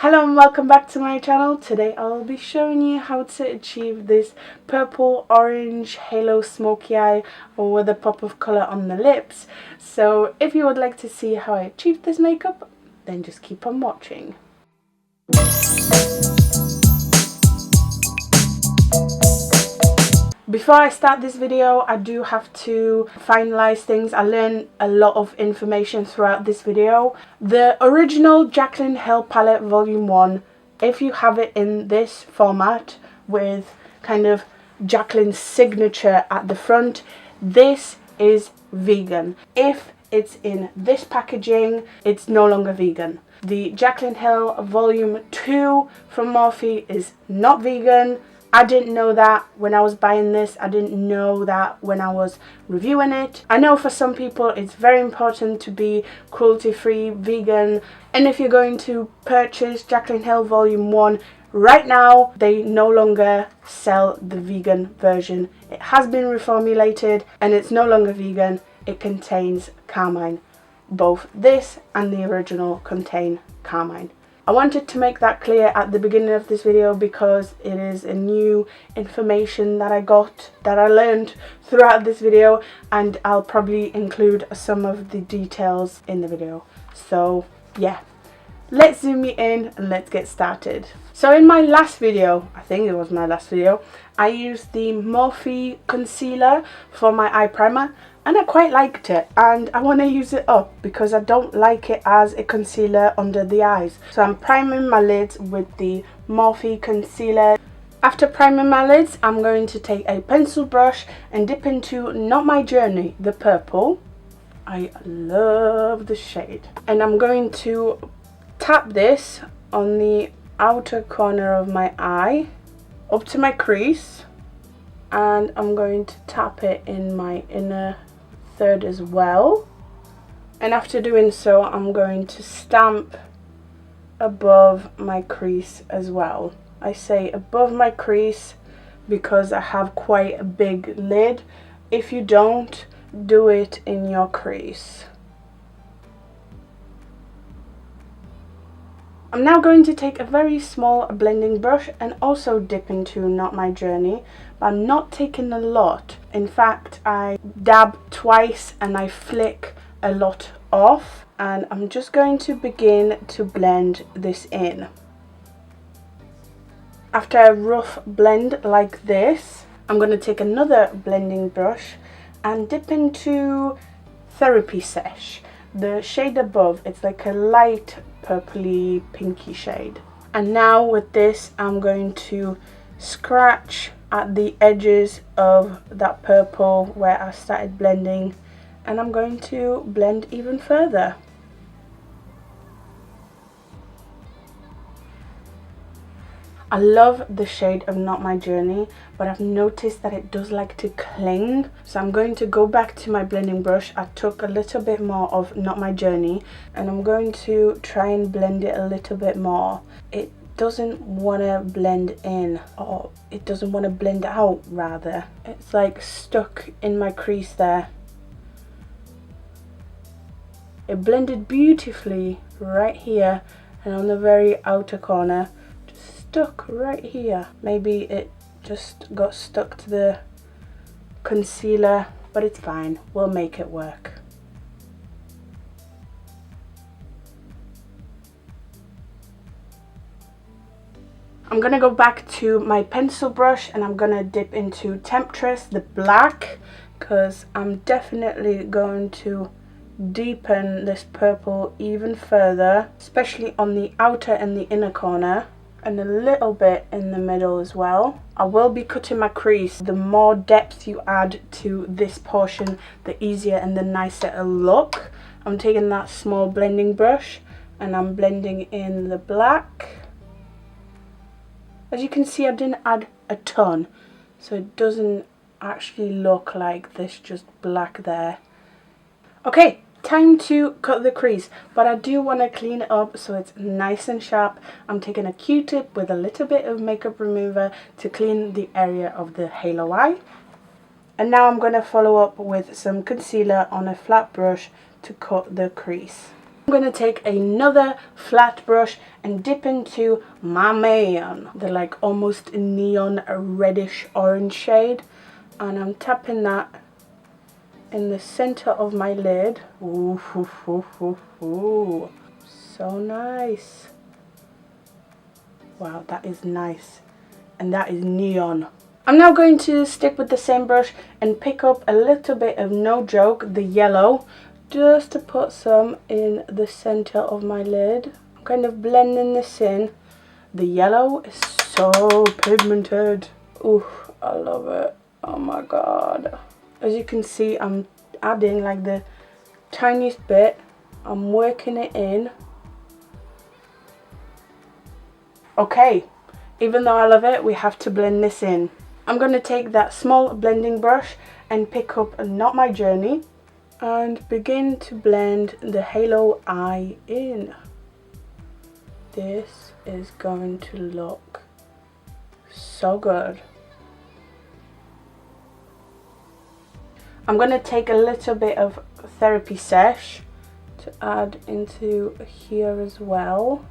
Hello and welcome back to my channel. Today I'll be showing you how to achieve this purple orange halo smoky eye with a pop of colour on the lips. So if you would like to see how I achieved this makeup, then just keep on watching. Before I start this video, I do have to finalize things. I learned a lot of information throughout this video. The original Jaclyn Hill palette volume 1, if you have it in this format with kind of Jaclyn's signature at the front, this is vegan. If it's in this packaging, it's no longer vegan. The Jaclyn Hill volume 2 from Morphe is not vegan. I didn't know that when I was buying this. I didn't know that when I was reviewing it. I know for some people it's very important to be cruelty-free, vegan. And if you're going to purchase Jaclyn Hill Volume 1 right now, they no longer sell the vegan version. It has been reformulated and it's no longer vegan. It contains carmine. Both this and the original contain carmine. I wanted to make that clear at the beginning of this video because it is a new information that I learned throughout this video, and I'll probably include some of the details in the video. So yeah, let's zoom in and let's get started. So in my last video, I think it was my last video, I used the Morphe concealer for my eye primer. And I quite liked it, and I want to use it up because I don't like it as a concealer under the eyes. So I'm priming my lids with the Morphe concealer. After priming my lids, I'm going to take a pencil brush and dip into Not My Journey, the purple. I love the shade. And I'm going to tap this on the outer corner of my eye up to my crease, and I'm going to tap it in my inner third as well. And after doing so, I'm going to stamp above my crease as well. I say above my crease because I have quite a big lid. If you don't, do it in your crease. I'm now going to take a very small blending brush and also dip into Not My Journey, but I'm not taking a lot. In fact, I dab twice and I flick a lot off, and I'm just going to begin to blend this in. After a rough blend like this, I'm going to take another blending brush and dip into Therapy Sesh. The shade above, it's like a light purpley pinky shade. And now with this, I'm going to scratch at the edges of that purple where I started blending, and I'm going to blend even further. I love the shade of Not My Journey, but I've noticed that it does like to cling. So I'm going to go back to my blending brush. I took a little bit more of Not My Journey and I'm going to try and blend it a little bit more. It doesn't want to blend in, or it doesn't want to blend out rather. It's like stuck in my crease there. It blended beautifully right here and on the very outer corner. Stuck right here. Maybe it just got stuck to the concealer, but it's fine, we'll make it work. I'm gonna go back to my pencil brush and I'm gonna dip into Temptress, the black, because I'm definitely going to deepen this purple even further, especially on the outer and the inner corner, and a little bit in the middle as well. I will be cutting my crease. The more depth you add to this portion, the easier and the nicer it'll look. I'm taking that small blending brush and I'm blending in the black. As you can see, I didn't add a ton, so it doesn't actually look like this just black there. Okay, time to cut the crease, but I do want to clean it up so it's nice and sharp. I'm taking a Q-tip with a little bit of makeup remover to clean the area of the halo eye. And now I'm going to follow up with some concealer on a flat brush to cut the crease. I'm going to take another flat brush and dip into my man, the like almost neon reddish orange shade, and I'm tapping that in the center of my lid. Ooh, ooh, ooh, ooh, ooh. So nice. Wow, that is nice, and that is neon. I'm now going to stick with the same brush and pick up a little bit of, no joke, the yellow, just to put some in the center of my lid. I'm kind of blending this in. The yellow is so pigmented. Ooh, I love it. Oh my god. As you can see, I'm adding like the tiniest bit. I'm working it in. Okay, even though I love it, we have to blend this in. I'm going to take that small blending brush and pick up Not My Journey and begin to blend the halo eye in. This is going to look so good. I'm going to take a little bit of Therapy Sesh to add into here as well.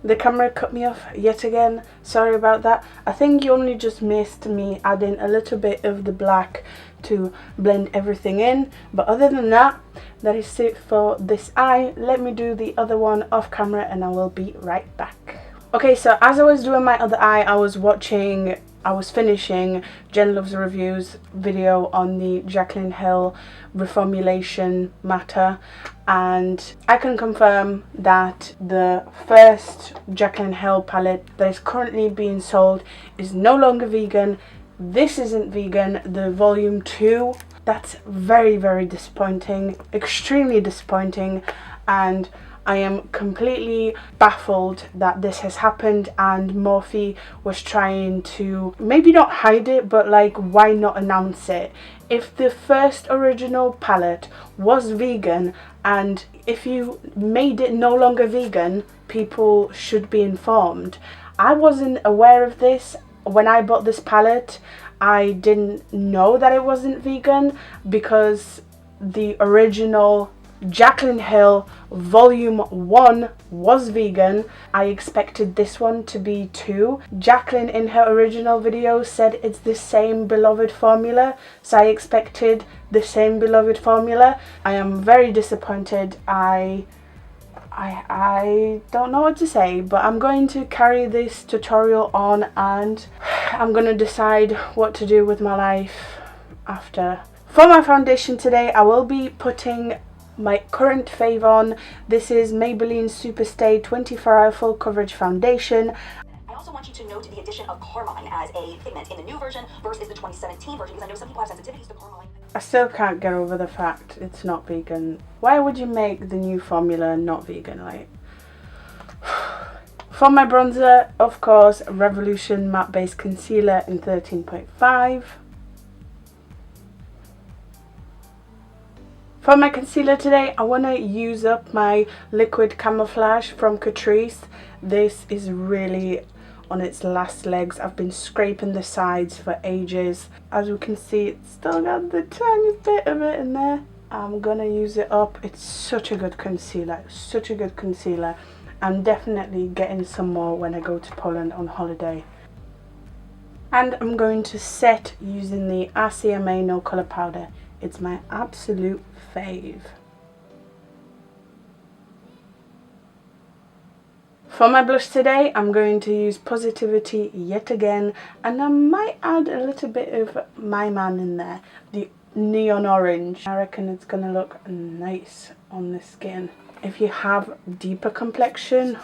The camera cut me off yet again, sorry about that. I think you only just missed me adding a little bit of the black to blend everything in, but other than that, that is it for this eye. Let me do the other one off camera and I will be right back. Okay, so as I was doing my other eye, I was finishing Jen Luvs Reviews video on the Jaclyn Hill reformulation matter, and I can confirm that the first Jaclyn Hill palette that is currently being sold is no longer vegan. This isn't vegan, the volume 2. That's very, very disappointing, extremely disappointing, and I am completely baffled that this has happened, and Morphe was trying to maybe not hide it, but like, why not announce it? If the first original palette was vegan, and if you made it no longer vegan, people should be informed. I wasn't aware of this. When I bought this palette, I didn't know that it wasn't vegan because the original Jaclyn Hill volume 1 was vegan. I expected this one to be too. Jaclyn in her original video said it's the same beloved formula, so I expected the same beloved formula. I am very disappointed. I don't know what to say, but I'm going to carry this tutorial on and I'm going to decide what to do with my life after. For my foundation today, I will be putting my current fave on. This is Maybelline Superstay 24-Hour Full Coverage Foundation. I also want you to note the addition of carmine as a pigment in the new version versus the 2017 version, because I know some people have sensitivities to carmine. I still can't get over the fact it's not vegan. Why would you make the new formula not vegan? Like, for my bronzer, of course, Revolution Matte Base Concealer in 13.5. For my concealer today, I want to use up my liquid camouflage from Catrice. This is really on its last legs. I've been scraping the sides for ages. As you can see, it's still got the tiniest bit of it in there. I'm gonna use it up. It's such a good concealer, such a good concealer. I'm definitely getting some more when I go to Poland on holiday. And I'm going to set using the RCMA No Colour Powder. It's my absolute fave. For my blush today, I'm going to use Positivity yet again, and I might add a little bit of My Man in there, the neon orange. I reckon it's gonna look nice on the skin. If you have deeper complexion,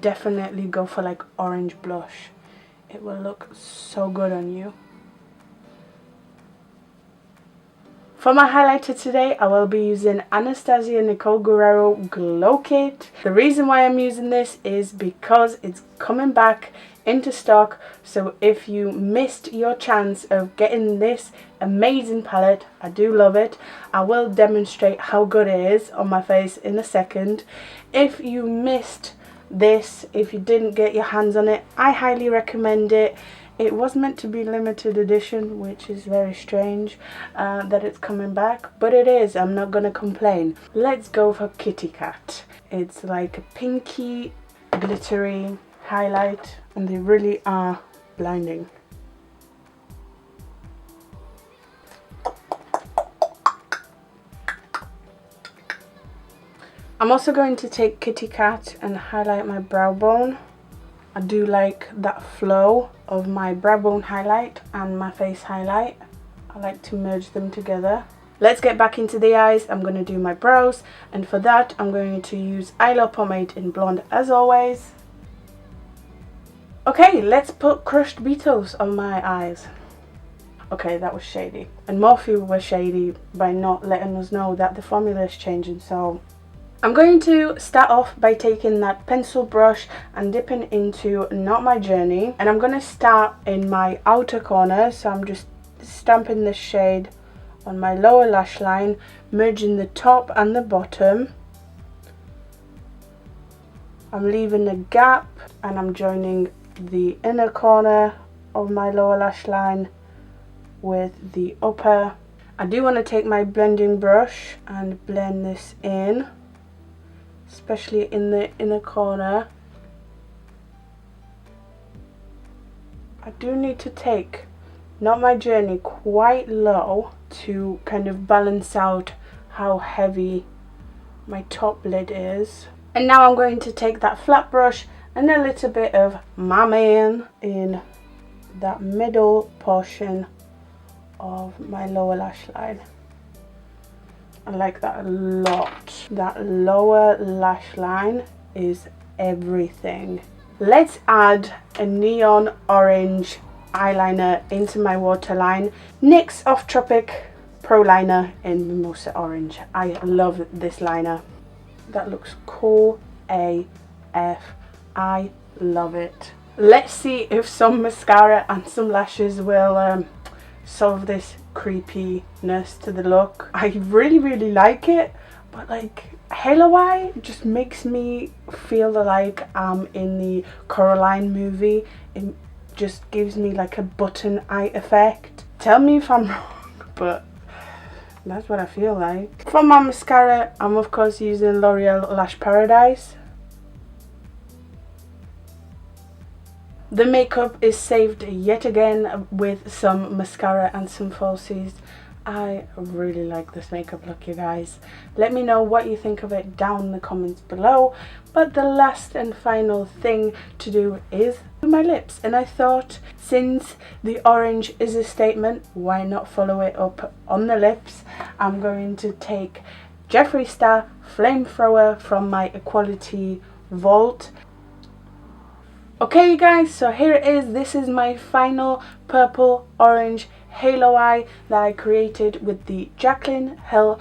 definitely go for like orange blush. It will look so good on you. For my highlighter today, I will be using Anastasia Nicole Guerrero Glow Kit. The reason why I'm using this is because it's coming back into stock. So if you missed your chance of getting this amazing palette, I do love it. I will demonstrate how good it is on my face in a second. If you missed this, if you didn't get your hands on it, I highly recommend it. It was meant to be limited edition, which is very strange that it's coming back, but it is. I'm not gonna complain. Let's go for Kitty Cat. It's like a pinky, glittery highlight, and they really are blinding. I'm also going to take Kitty Cat and highlight my brow bone. I do like that flow of my brow bone highlight and my face highlight. I like to merge them together. Let's get back into the eyes. I'm going to do my brows, and for that I'm going to use eyelid pomade in blonde as always. Okay, let's put crushed beetles on my eyes. Okay, that was shady. And Morphe was shady by not letting us know that the formula is changing, so I'm going to start off by taking that pencil brush and dipping into Not My Journey, and I'm going to start in my outer corner, so I'm just stamping this shade on my lower lash line, merging the top and the bottom. I'm leaving a gap and I'm joining the inner corner of my lower lash line with the upper. I do want to take my blending brush and blend this in, especially in the inner corner. I do need to take Not My Journey quite low to kind of balance out how heavy my top lid is. And now I'm going to take that flat brush and a little bit of my man in that middle portion of my lower lash line. I like that a lot. That lower lash line is everything. Let's add a neon orange eyeliner into my waterline. NYX Off Tropic Pro Liner in Mimosa Orange. I love this liner. That looks cool AF. I love it. Let's see if some mascara and some lashes will solve this creepiness to the look. I really like it, but like halo eye just makes me feel like I'm in the Coraline movie. It just gives me like a button eye effect. Tell me if I'm wrong, but that's what I feel like. For my mascara, I'm of course using L'Oreal Lash Paradise. The makeup is saved yet again with some mascara and some falsies. I really like this makeup look, you guys. Let me know what you think of it down in the comments below. But the last and final thing to do is my lips. And I thought, since the orange is a statement, why not follow it up on the lips? I'm going to take Jeffree Star Flamethrower from my Equality Vault. Okay, you guys, so here it is. This is my final purple orange halo eye that I created with the Jaclyn Hill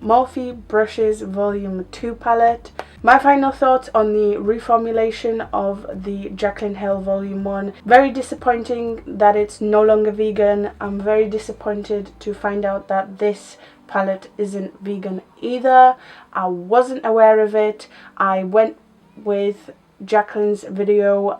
Morphe Brushes Volume 2 palette. My final thoughts on the reformulation of the Jaclyn Hill Volume 1. Very disappointing that it's no longer vegan. I'm very disappointed to find out that this palette isn't vegan either. I wasn't aware of it. I went with Jaclyn's video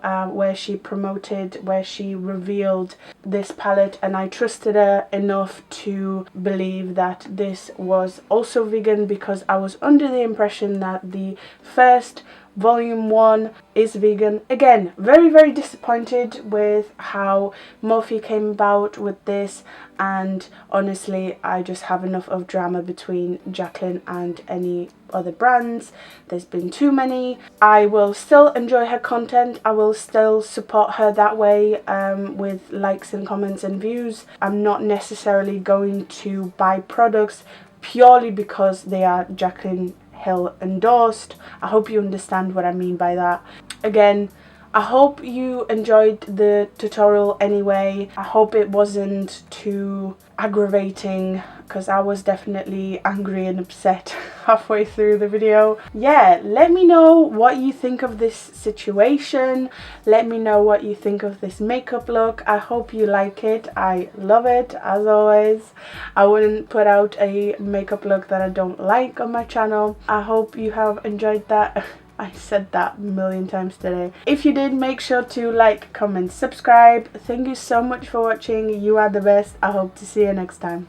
where she revealed this palette, and I trusted her enough to believe that this was also vegan, because I was under the impression that the first Volume 1 is vegan. Again, very disappointed with how Morphe came about with this, and honestly I just have enough of drama between Jaclyn and any other brands. There's been too many. I will still enjoy her content. I will still support her that way with likes and comments and views. I'm not necessarily going to buy products purely because they are Jaclyn Hill endorsed. I hope you understand what I mean by that. Again, I hope you enjoyed the tutorial anyway. I hope it wasn't too aggravating, because I was definitely angry and upset halfway through the video. Yeah, let me know what you think of this situation. Let me know what you think of this makeup look. I hope you like it. I love it, as always. I wouldn't put out a makeup look that I don't like on my channel. I hope you have enjoyed that. I said that a million times today. If you did, make sure to like, comment, subscribe. Thank you so much for watching. You are the best. I hope to see you next time.